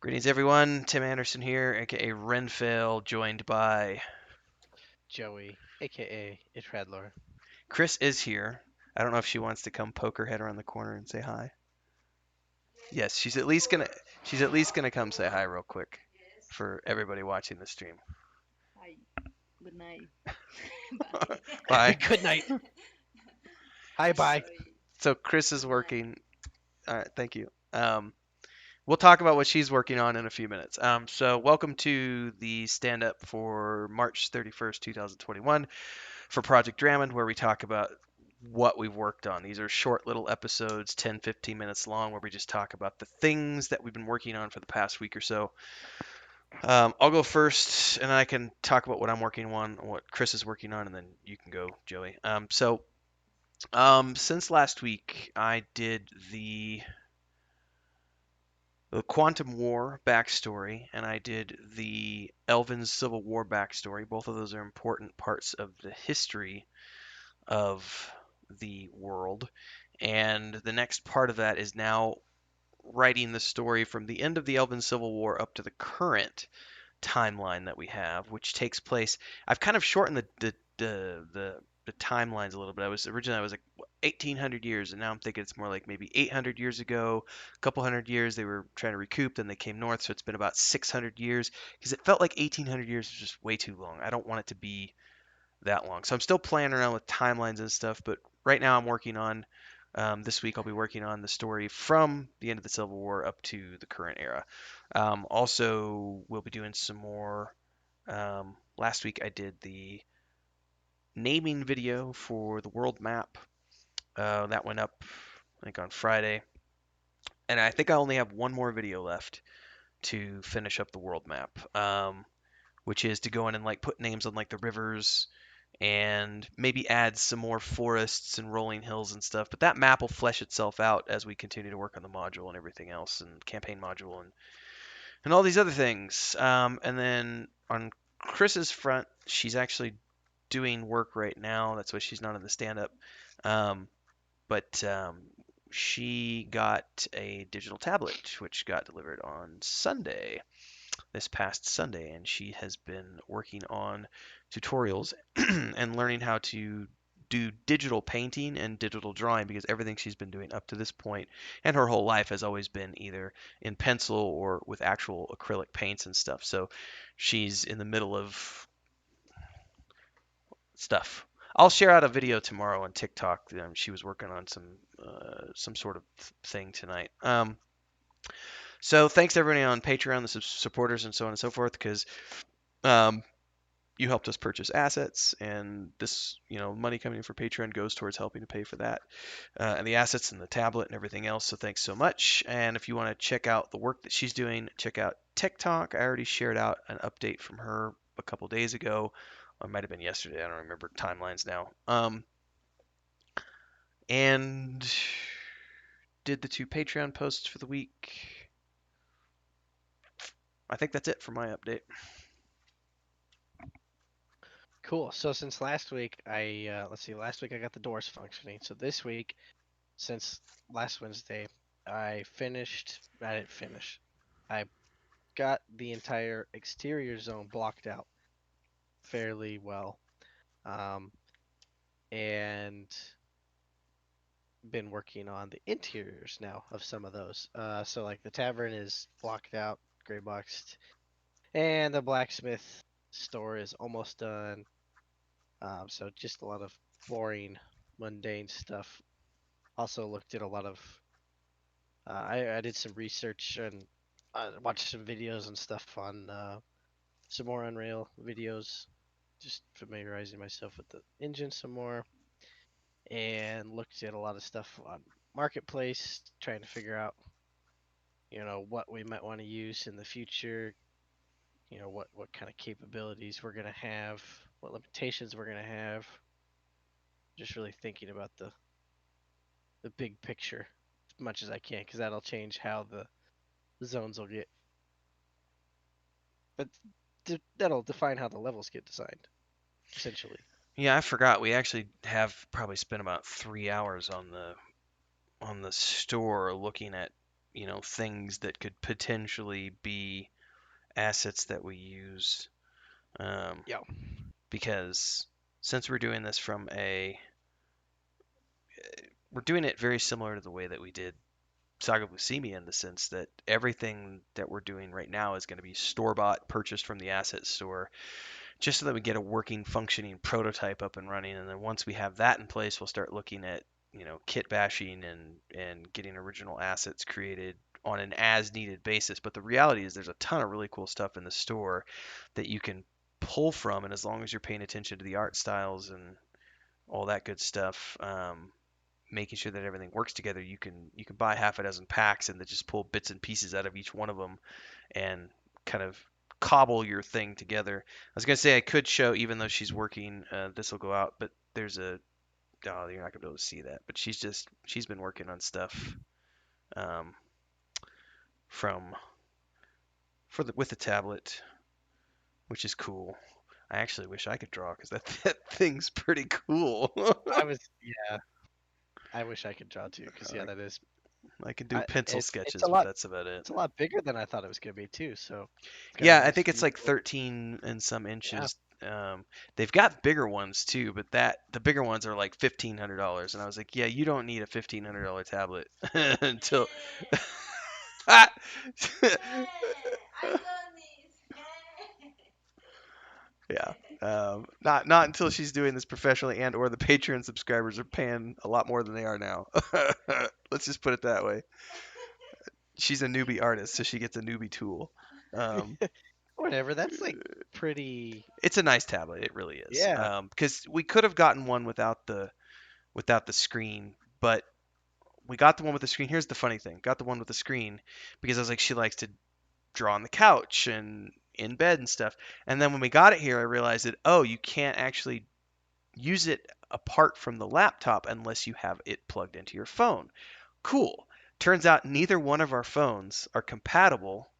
Greetings, everyone. Tim Anderson here, aka Renfail, joined by Joey, aka Itradlor. Chris is here. I don't know if she wants to come poke her head around the corner and say hi. Yes, she's at least gonna come say hi real quick for everybody watching the stream. Hi, good night. Bye. Bye. Good night. Hi, bye. Sorry. So Chris is working. All right, thank you. We'll talk about what she's working on in a few minutes. So welcome to the stand up for March 31st, 2021 for Project Dramond, where we talk about what we've worked on. These are short little episodes, 10, 15 minutes long, where we just talk about the things that we've been working on for the past week or so. I'll go first, and I can talk about what I'm working on, what Chris is working on, and then you can go, Joey. Since last week, I did the Quantum War backstory, and I did the Elven Civil War backstory. Both of those are important parts of the history of the world. And the next part of that is now writing the story from the end of the Elven Civil War up to the current timeline that we have, which takes place. I've kind of shortened the timelines a little bit. I was like 1800 years, and now I'm thinking it's more like maybe 800 years ago, a couple hundred years they were trying to recoup, then they came north, so it's been about 600 years because it felt like 1800 years was just way too long. I don't want it to be that long. So I'm still playing around with timelines and stuff, but right now I'm working on this week I'll be working on the story from the end of the Civil War up to the current era. Also, we'll be doing some more. Last week I did the naming video for the world map. That went up, I think, on Friday. And I think I only have one more video left to finish up the world map, which is to go in and like put names on like the rivers and maybe add some more forests and rolling hills and stuff. But that map will flesh itself out as we continue to work on the module and everything else, and campaign module and all these other things. And then on Chris's front, she's actually doing work right now. That's why she's not in the stand up. Um, but she got a digital tablet, which got delivered on Sunday, this past Sunday, and she has been working on tutorials and learning how to do digital painting and digital drawing because everything she's been doing up to this point and her whole life has always been either in pencil or with actual acrylic paints and stuff. So she's in the middle of stuff. I'll share out a video tomorrow on TikTok. She was working on some sort of thing tonight. So thanks to everybody on Patreon, the supporters, and so on and so forth, because um, you helped us purchase assets, and this, money coming in for Patreon goes towards helping to pay for that, and the assets and the tablet and everything else. So thanks so much. And if you want to check out the work that she's doing, check out TikTok. I already shared out an update from her a couple days ago. Or it might have been yesterday. I don't remember timelines now. And did the two Patreon posts for the week. I think that's it for my update. Cool. So since last week, let's see. Last week I got the doors functioning. So this week, since last Wednesday, I finished. I didn't finish. I got the entire exterior zone blocked out fairly well, um, and been working on the interiors now of some of those. So like the tavern is blocked out, gray boxed, and the blacksmith store is almost done. So just a lot of boring, mundane stuff. Also looked at a lot of. I did some research and watched some videos and stuff on some more Unreal videos, just familiarizing myself with the engine some more, and looked at a lot of stuff on Marketplace, trying to figure out, what we might want to use in the future. What kind of capabilities we're gonna have, what limitations we're gonna have. Just really thinking about the big picture as much as I can, because that'll change how the zones will get. But that'll define how the levels get designed, essentially. Yeah, I forgot. We actually have probably spent about 3 hours on the store looking at things that could potentially be assets that we use. Um, Yeah. because since we're doing it very similar to the way that we did Saga Lucemia in the sense that everything that we're doing right now is going to be store bought, purchased from the asset store, just so that we get a working, functioning prototype up and running. And then once we have that in place, we'll start looking at kit bashing and getting original assets created on an as needed basis. But the reality is there's a ton of really cool stuff in the store that you can pull from, and as long as you're paying attention to the art styles and all that good stuff, making sure that everything works together, you can buy half a dozen packs and then just pull bits and pieces out of each one of them and kind of cobble your thing together. I was gonna say I could show, even though she's working, this will go out, but there's a oh, you're not gonna be able to see that, but she's been working on stuff um, from with the tablet, which is cool. I actually wish I could draw because that thing's pretty cool. I was yeah. I wish I could draw too, because yeah, I, that is. I can do pencil It's sketches, a but lot. that's about it. It's a lot bigger than I thought it was gonna be too. So it's got a Yeah, I nice think it's view. like 13 and some Yeah. inches. They've got bigger ones too, but the bigger ones are like $1,500, and I was like, yeah, you don't need a $1,500 tablet until. Yeah, not until she's doing this professionally and or the Patreon subscribers are paying a lot more than they are now. Let's just put it that way. She's a newbie artist, so she gets a newbie tool. Um, Whatever. That's like pretty. it's a nice tablet, it really is. Yeah. Because we could have gotten one without the screen, but we got the one with the screen. Here's the funny thing: got the one with the screen because I was like, she likes to draw on the couch and in bed and stuff. And then when we got it here, I realized that you can't actually use it apart from the laptop unless you have it plugged into your phone. Cool. Turns out neither one of our phones are compatible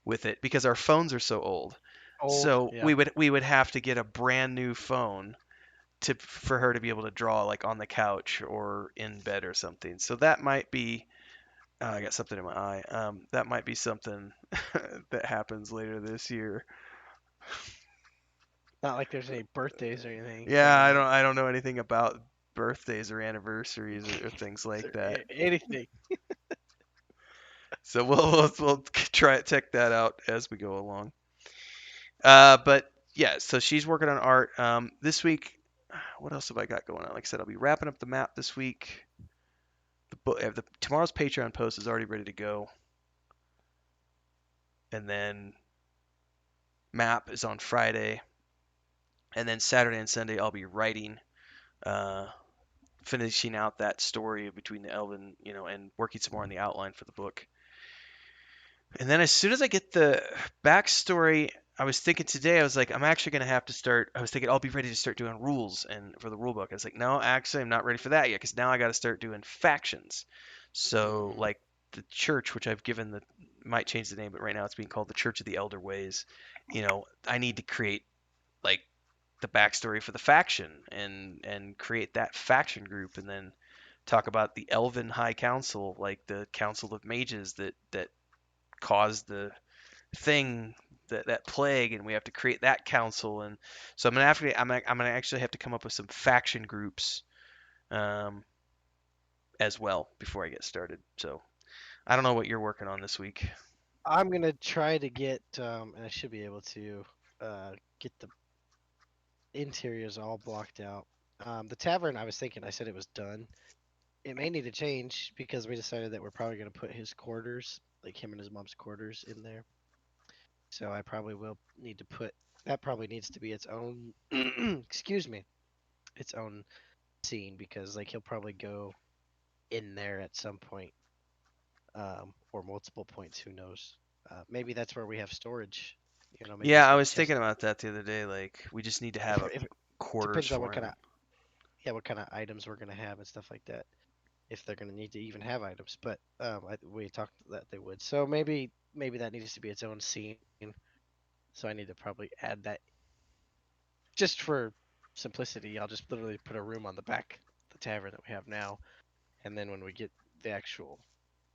with it because our phones are so old. Old. So Yeah. we would have to get a brand new phone for her to be able to draw like on the couch or in bed or something. So that might be I got something in my eye. That might be something that happens later this year. Not like there's any birthdays or anything Yeah, coming I up. don't I don't know anything about birthdays or anniversaries or things Is like there that. anything? So we'll try to check that out as we go along. But yeah, so she's working on art. This week, what else have I got going on? Like I said, I'll be wrapping up the map this week. Tomorrow's Patreon post is already ready to go, and then map is on Friday, and then Saturday and Sunday I'll be writing, uh, finishing out that story between the Elven, and working some more on the outline for the book. And then as soon as I get the backstory, I was thinking today, I was like, I'm actually going to have to start. I was thinking I'll be ready to start doing rules and for the rule book. I was like, no, actually, I'm not ready for that yet because now I got to start doing factions. So, Mm. like the church, which I've given might change the name, but right now it's being called the Church of the Elder Ways. I need to create like the backstory for the faction and create that faction group and then talk about the Elven High Council, like the Council of Mages that caused the thing that plague, and we have to create that council. And so I'm gonna actually have to come up with some faction groups um, as well before I get started. So I don't know what you're working on this week. I'm gonna try to get, and I should be able to, get the interiors all blocked out. The tavern, I was thinking, I said it was done. It may need to change because we decided that we're probably gonna put his quarters, like him and his mom's quarters, in there. So I probably will need to put that. Probably needs to be its own. Excuse me, its own scene because like he'll probably go in there at some point, or multiple points. Who knows? Maybe that's where we have storage. Maybe Yeah, he's I got was chest. thinking about that the other day. Like we just need to have a If it quarters depends on what for kind him. of yeah, what kind of items we're gonna have and stuff like that. If they're gonna need to even have items, but we talked that they would. So maybe that needs to be its own scene. So I need to probably add that just for simplicity. I'll just literally put a room on the back of the tavern that we have now, and then when we get the actual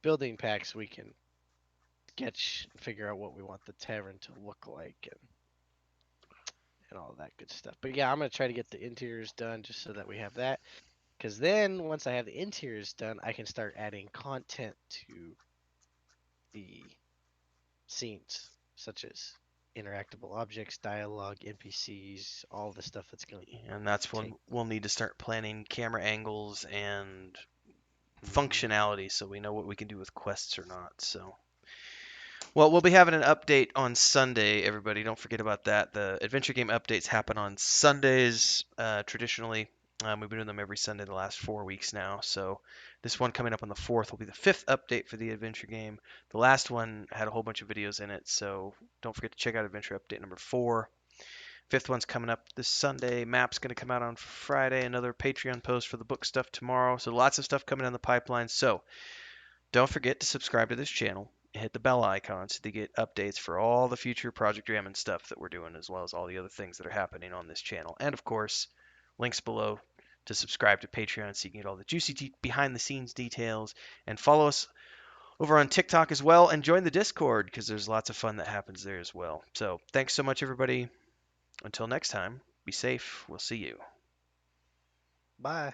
building packs, we can sketch, figure out what we want the tavern to look like, and all that good stuff. But yeah, I'm gonna try to get the interiors done just so that we have that. Because then once I have the interiors done, I can start adding content to the scenes, such as interactable objects, dialogue, NPCs, all the stuff that's going to And that's when take. we'll need to start planning camera angles and Hmm. functionality so we know what we can do with quests or not. So, well, we'll be having an update on Sunday, everybody. Don't forget about that. The adventure game updates happen on Sundays traditionally. We've been doing them every Sunday the last 4 weeks now. So, this one coming up on the 4th will be the 5th update for the adventure game. The last one had a whole bunch of videos in it. So, don't forget to check out adventure update number 4. Fifth one's coming up this Sunday. Map's going to come out on Friday. Another Patreon post for the book stuff tomorrow. So lots of stuff coming down the pipeline. So don't forget to subscribe to this channel and hit the bell icon so to get updates for all the future Project Dramond stuff that we're doing, as well as all the other things that are happening on this channel. And of course, links below to subscribe to Patreon so you can get all the juicy behind the scenes details, and follow us over on TikTok as well, and join the Discord because there's lots of fun that happens there as well. So thanks so much, everybody. Until next time, be safe. We'll see you. Bye.